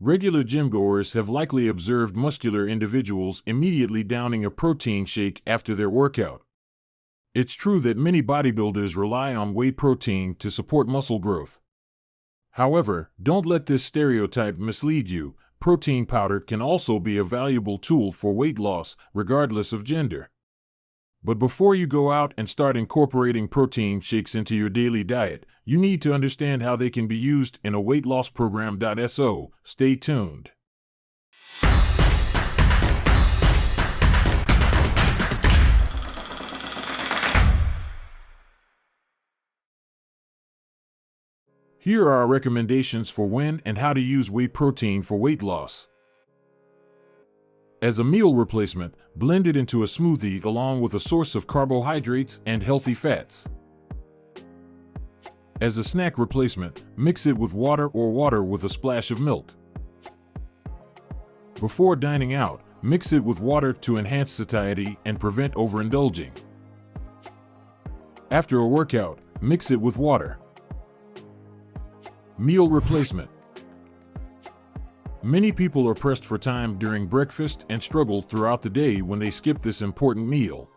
Regular gym-goers have likely observed muscular individuals immediately downing a protein shake after their workout. It's true that many bodybuilders rely on whey protein to support muscle growth. However, don't let this stereotype mislead you. Protein powder can also be a valuable tool for weight loss, regardless of gender. But before you go out and start incorporating protein shakes into your daily diet, you need to understand how they can be used in a weight loss program. So, stay tuned. Here are our recommendations for when and how to use whey protein for weight loss. As a meal replacement, blend it into a smoothie along with a source of carbohydrates and healthy fats. As a snack replacement, mix it with water or water with a splash of milk. Before dining out, mix it with water to enhance satiety and prevent overindulging. After a workout, mix it with water. Meal replacement. Many people are pressed for time during breakfast and struggle throughout the day when they skip this important meal.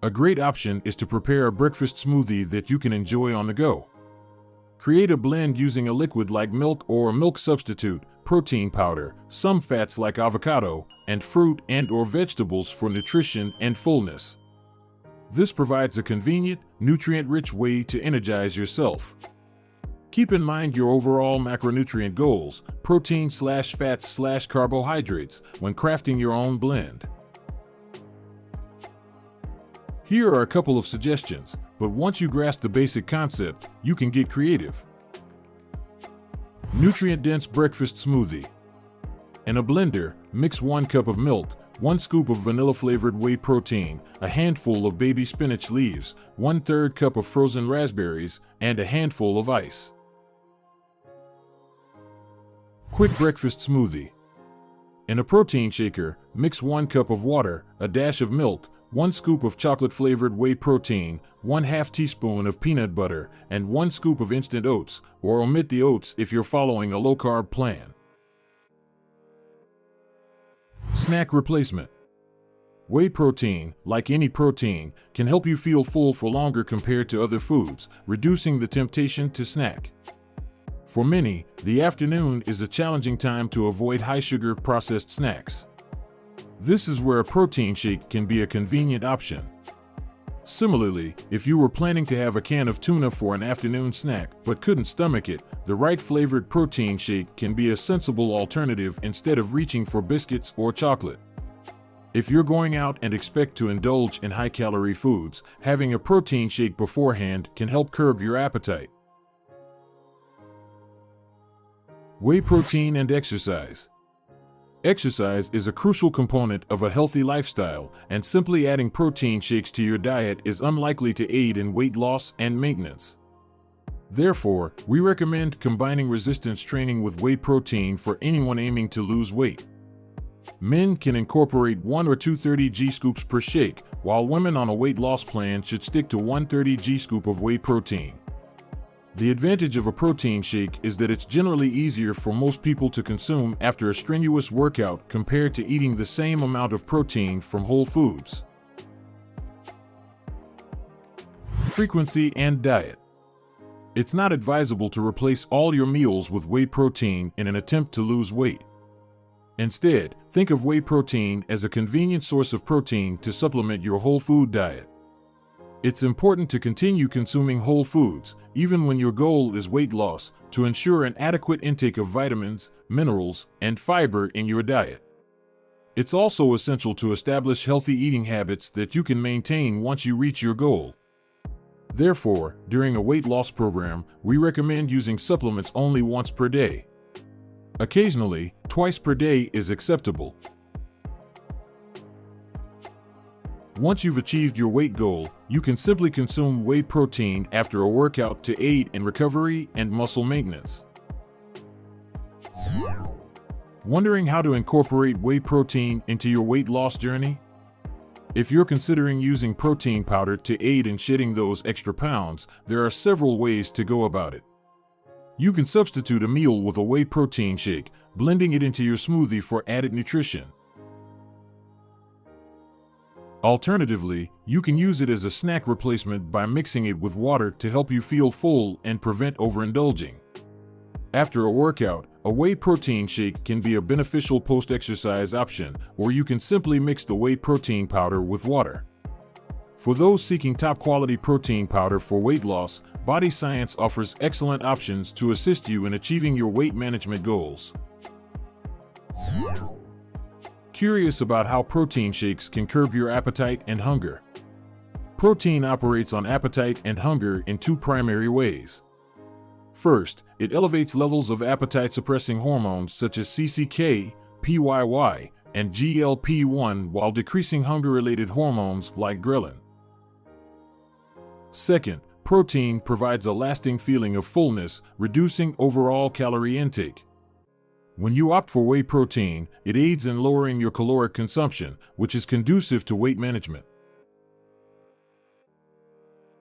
A great option is to prepare a breakfast smoothie that you can enjoy on the go. Create a blend using a liquid like milk or a milk substitute, protein powder, some fats like avocado, and fruit and/or vegetables for nutrition and fullness. This provides a convenient, nutrient-rich way to energize yourself. Keep in mind your overall macronutrient goals, protein/fats/carbohydrates, when crafting your own blend. Here are a couple of suggestions, but once you grasp the basic concept, you can get creative. Nutrient-dense breakfast smoothie. In a blender, mix 1 cup of milk, 1 scoop of vanilla-flavored whey protein, a handful of baby spinach leaves, 1/3 cup of frozen raspberries, and a handful of ice. Quick breakfast smoothie. In a protein shaker, mix 1 cup of water, a dash of milk, 1 scoop of chocolate-flavored whey protein, 1/2 teaspoon of peanut butter, and 1 scoop of instant oats, or omit the oats if you're following a low-carb plan. Snack replacement. Whey protein, like any protein, can help you feel full for longer compared to other foods, reducing the temptation to snack. For many, the afternoon is a challenging time to avoid high-sugar processed snacks. This is where a protein shake can be a convenient option. Similarly, if you were planning to have a can of tuna for an afternoon snack but couldn't stomach it, the right flavored protein shake can be a sensible alternative instead of reaching for biscuits or chocolate. If you're going out and expect to indulge in high-calorie foods, having a protein shake beforehand can help curb your appetite. Whey protein and exercise. Exercise is a crucial component of a healthy lifestyle, and simply adding protein shakes to your diet is unlikely to aid in weight loss and maintenance. Therefore, we recommend combining resistance training with whey protein for anyone aiming to lose weight. Men can incorporate 1 or 2 30g scoops per shake, while women on a weight loss plan should stick to 1 30g scoop of whey protein. The advantage of a protein shake is that it's generally easier for most people to consume after a strenuous workout compared to eating the same amount of protein from whole foods. Frequency and diet. It's not advisable to replace all your meals with whey protein in an attempt to lose weight. Instead, think of whey protein as a convenient source of protein to supplement your whole food diet. It's important to continue consuming whole foods, even when your goal is weight loss, to ensure an adequate intake of vitamins, minerals, and fiber in your diet. It's also essential to establish healthy eating habits that you can maintain once you reach your goal. Therefore, during a weight loss program, we recommend using supplements only once per day. Occasionally, twice per day is acceptable. Once you've achieved your weight goal, you can simply consume whey protein after a workout to aid in recovery and muscle maintenance. Wondering how to incorporate whey protein into your weight loss journey? If you're considering using protein powder to aid in shedding those extra pounds, there are several ways to go about it. You can substitute a meal with a whey protein shake, blending it into your smoothie for added nutrition. Alternatively, you can use it as a snack replacement by mixing it with water to help you feel full and prevent overindulging. After a workout, a whey protein shake can be a beneficial post-exercise option, or you can simply mix the whey protein powder with water. For those seeking top-quality protein powder for weight loss, Body Science offers excellent options to assist you in achieving your weight management goals. Curious about how protein shakes can curb your appetite and hunger? Protein operates on appetite and hunger in two primary ways. First, it elevates levels of appetite-suppressing hormones such as CCK, PYY, and GLP-1 while decreasing hunger-related hormones like ghrelin. Second, protein provides a lasting feeling of fullness, reducing overall calorie intake. When you opt for whey protein, it aids in lowering your caloric consumption, which is conducive to weight management.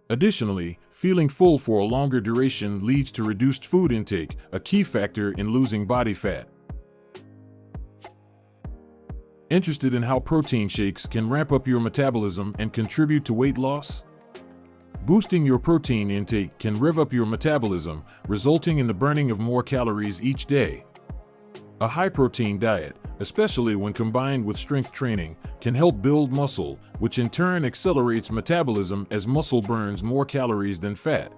Additionally, feeling full for a longer duration leads to reduced food intake, a key factor in losing body fat. Interested in how protein shakes can ramp up your metabolism and contribute to weight loss? Boosting your protein intake can rev up your metabolism, resulting in the burning of more calories each day. A high-protein diet, especially when combined with strength training, can help build muscle, which in turn accelerates metabolism as muscle burns more calories than fat.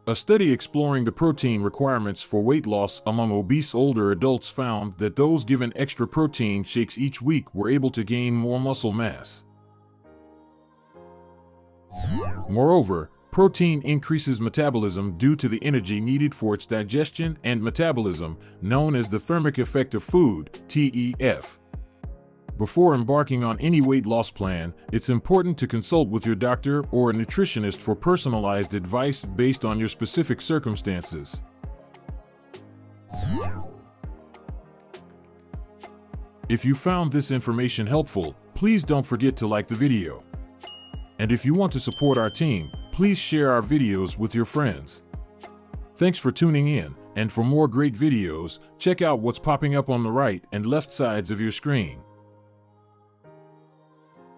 A study exploring the protein requirements for weight loss among obese older adults found that those given extra protein shakes each week were able to gain more muscle mass. Moreover, protein increases metabolism due to the energy needed for its digestion and metabolism, known as the thermic effect of food, TEF. Before embarking on any weight loss plan, it's important to consult with your doctor or a nutritionist for personalized advice based on your specific circumstances. If you found this information helpful, please don't forget to like the video. And if you want to support our team, please share our videos with your friends. Thanks for tuning in, and for more great videos, check out what's popping up on the right and left sides of your screen.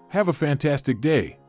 Have a fantastic day.